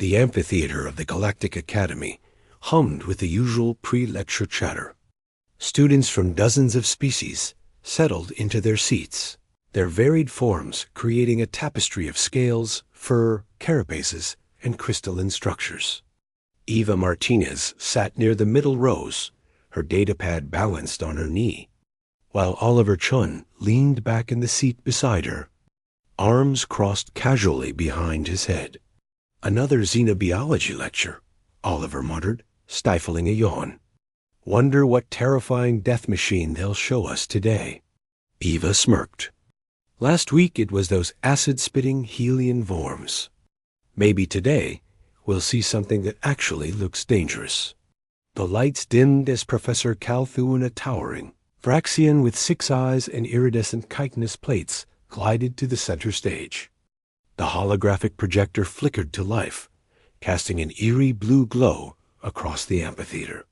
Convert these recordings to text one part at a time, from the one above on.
The amphitheater of the Galactic Academy hummed with the usual pre-lecture chatter. Students from dozens of species settled into their seats, their varied forms creating a tapestry of scales, fur, carapaces, and crystalline structures. Eva Martinez sat near the middle rows, her datapad balanced on her knee, while Oliver Chun leaned back in the seat beside her, arms crossed casually behind his head. "Another xenobiology lecture," Oliver muttered, stifling a yawn. "Wonder what terrifying death machine they'll show us today." Eva smirked. "Last week it was those acid-spitting Helian worms. Maybe today we'll see something that actually looks dangerous." The lights dimmed as Professor Calthun, a towering Vraxian with 6 eyes and iridescent chitinous plates, glided to the center stage. The holographic projector flickered to life, casting an eerie blue glow across the amphitheater.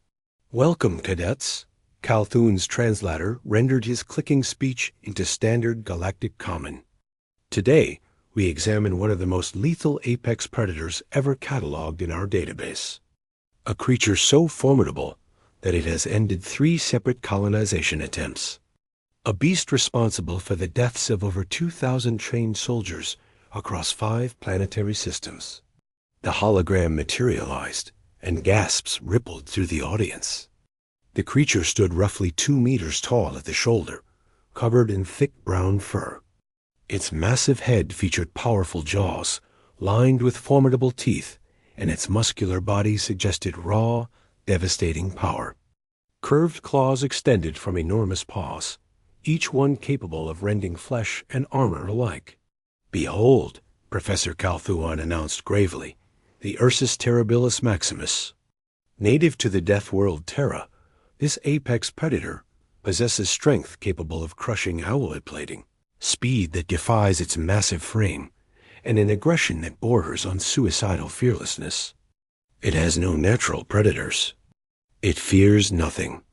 "Welcome, cadets." Calthun's translator rendered his clicking speech into standard galactic common. "Today, we examine one of the most lethal apex predators ever cataloged in our database. A creature so formidable that it has ended 3 separate colonization attempts. A beast responsible for the deaths of over 2,000 trained soldiers across 5 planetary systems." The hologram materialized, and gasps rippled through the audience. The creature stood roughly 2 meters tall at the shoulder, covered in thick brown fur. Its massive head featured powerful jaws, lined with formidable teeth, and its muscular body suggested raw, devastating power. Curved claws extended from enormous paws, each one capable of rending flesh and armor alike. "Behold," Professor Calthun announced gravely, "the Ursus terribilis maximus. Native to the death world Terra, this apex predator possesses strength capable of crushing owlet plating, speed that defies its massive frame, and an aggression that borders on suicidal fearlessness. It has no natural predators. It fears nothing.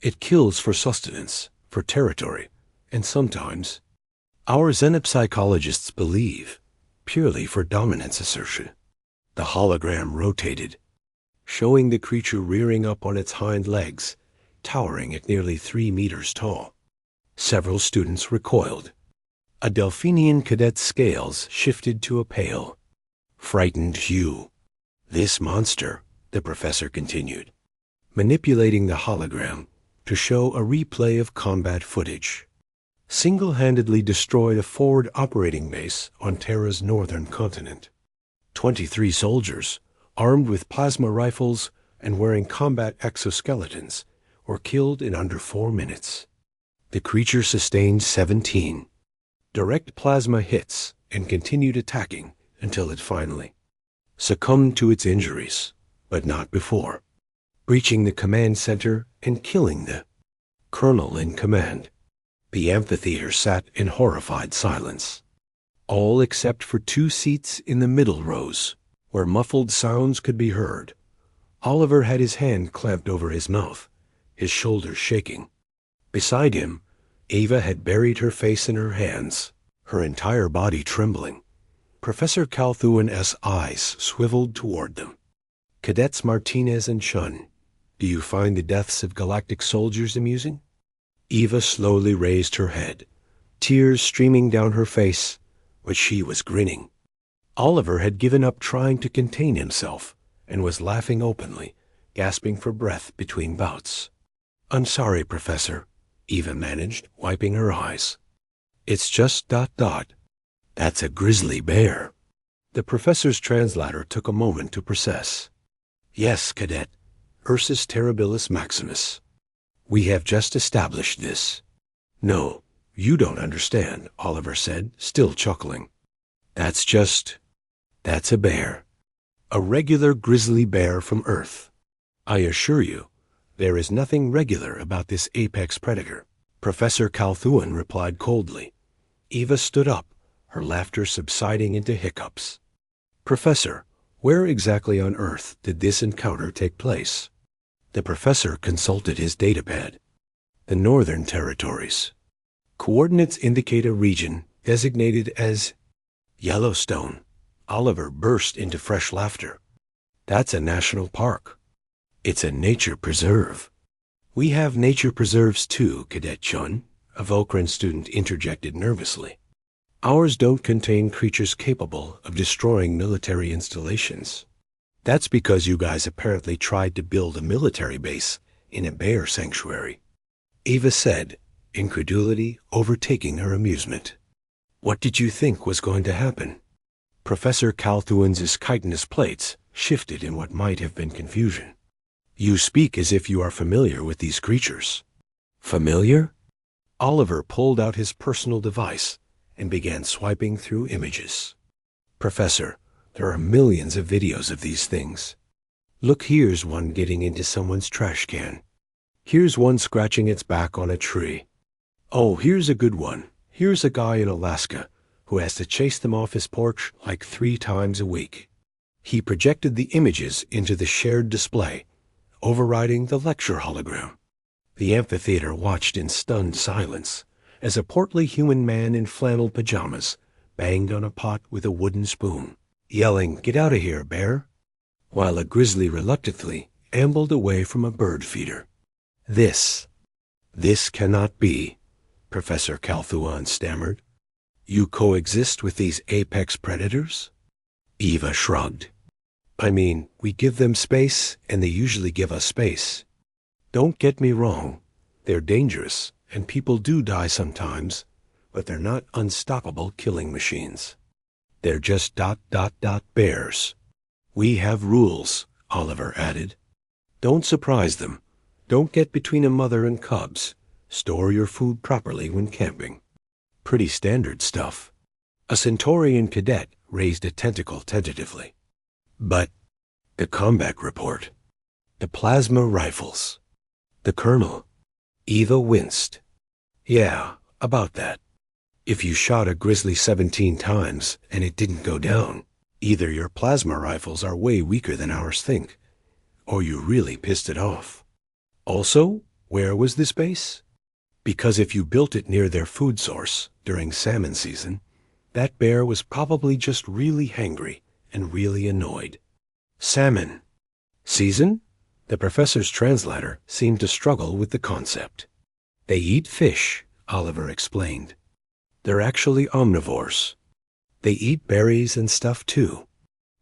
It kills for sustenance, for territory, and sometimes, our xenopsychologists believe, purely for dominance assertion." The hologram rotated, showing the creature rearing up on its hind legs, towering at nearly 3 meters tall. Several students recoiled. A Delphinian cadet's scales shifted to a pale, frightened hue. "This monster," the professor continued, manipulating the hologram to show a replay of combat footage, single-handedly destroyed a forward operating base on Terra's northern continent. 23 soldiers, armed with plasma rifles and wearing combat exoskeletons, were killed in under 4 minutes. The creature sustained 17 direct plasma hits and continued attacking until it finally succumbed to its injuries, but not before, breaching the command center and killing the colonel in command. The amphitheater sat in horrified silence, all except for 2 seats in the middle rows, where muffled sounds could be heard. Oliver had his hand clamped over his mouth, his shoulders shaking. Beside him, Ava had buried her face in her hands, her entire body trembling. Professor Calthun's eyes swiveled toward them. "Cadets Martinez and Chun, do you find the deaths of galactic soldiers amusing?" Eva slowly raised her head, tears streaming down her face, but she was grinning. Oliver had given up trying to contain himself and was laughing openly, gasping for breath between bouts. "I'm sorry, Professor," Eva managed, wiping her eyes. "It's just ... That's a grizzly bear." The professor's translator took a moment to process. "Yes, cadet, Ursus terribilis maximus. We have just established this." "No, you don't understand," Oliver said, still chuckling. That's a bear. A regular grizzly bear from Earth. I assure you, there is nothing regular about this apex predator." Professor Calthun replied coldly. Eva stood up, her laughter subsiding into hiccups. "Professor, where exactly on Earth did this encounter take place?" The professor consulted his datapad. "The Northern Territories. Coordinates indicate a region designated as Yellowstone," Oliver burst into fresh laughter. That's a national park. It's a nature preserve. We have nature preserves too, Cadet Chun, a Volcran student interjected nervously. Ours don't contain creatures capable of destroying military installations. That's because you guys apparently tried to build a military base in a bear sanctuary, Eva said, incredulity overtaking her amusement. What did you think was going to happen? Professor Calthuan's chitinous plates shifted in what might have been confusion. You speak as if you are familiar with these creatures. Familiar? Oliver pulled out his personal device and began swiping through images. Professor, there are millions of videos of these things. Look, here's one getting into someone's trash can. Here's one scratching its back on a tree. Oh, here's a good one. Here's a guy in Alaska who has to chase them off his porch like 3 times a week. He projected the images into the shared display, overriding the lecture hologram. The amphitheater watched in stunned silence as a portly human man in flannel pajamas banged on a pot with a wooden spoon, yelling, "Get out of here, bear," while a grizzly reluctantly ambled away from a bird feeder. This cannot be, Professor Calthuan stammered. You coexist with these apex predators? Eva shrugged. I mean, we give them space, and they usually give us space. Don't get me wrong. They're dangerous, and people do die sometimes, but they're not unstoppable killing machines. They're just ... bears. We have rules, Oliver added. Don't surprise them. Don't get between a mother and cubs. Store your food properly when camping. Pretty standard stuff. A Centaurian cadet raised a tentacle tentatively. But the combat report, the plasma rifles, the colonel. Eva winced. Yeah, about that. If you shot a grizzly 17 times and it didn't go down, either your plasma rifles are way weaker than ours think, or you really pissed it off. Also, where was this base? Because if you built it near their food source during salmon season, that bear was probably just really hangry and really annoyed. Salmon season? The professor's translator seemed to struggle with the concept. They eat fish, Oliver explained. They're actually omnivores. They eat berries and stuff too.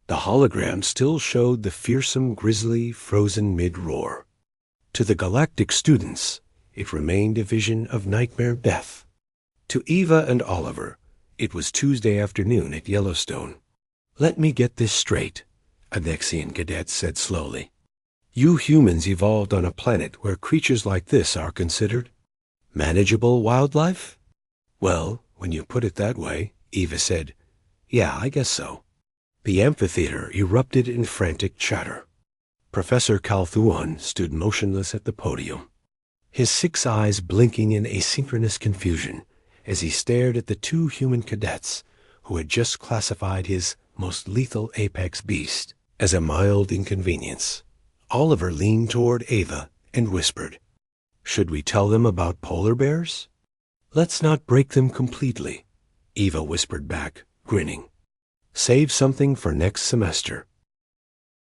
The hologram still showed the fearsome grizzly frozen mid-roar. To the galactic students, it remained a vision of nightmare death. To Eva and Oliver, it was Tuesday afternoon at Yellowstone. Let me get this straight, a Nexian cadet said slowly. You humans evolved on a planet where creatures like this are considered manageable wildlife? Well, when you put it that way, Eva said, yeah, I guess so. The amphitheater erupted in frantic chatter. Professor Calthuan stood motionless at the podium, his 6 eyes blinking in asynchronous confusion as he stared at the 2 human cadets who had just classified his most lethal apex beast as a mild inconvenience. Oliver leaned toward Eva and whispered, should we tell them about polar bears? Let's not break them completely, Eva whispered back, grinning. Save something for next semester.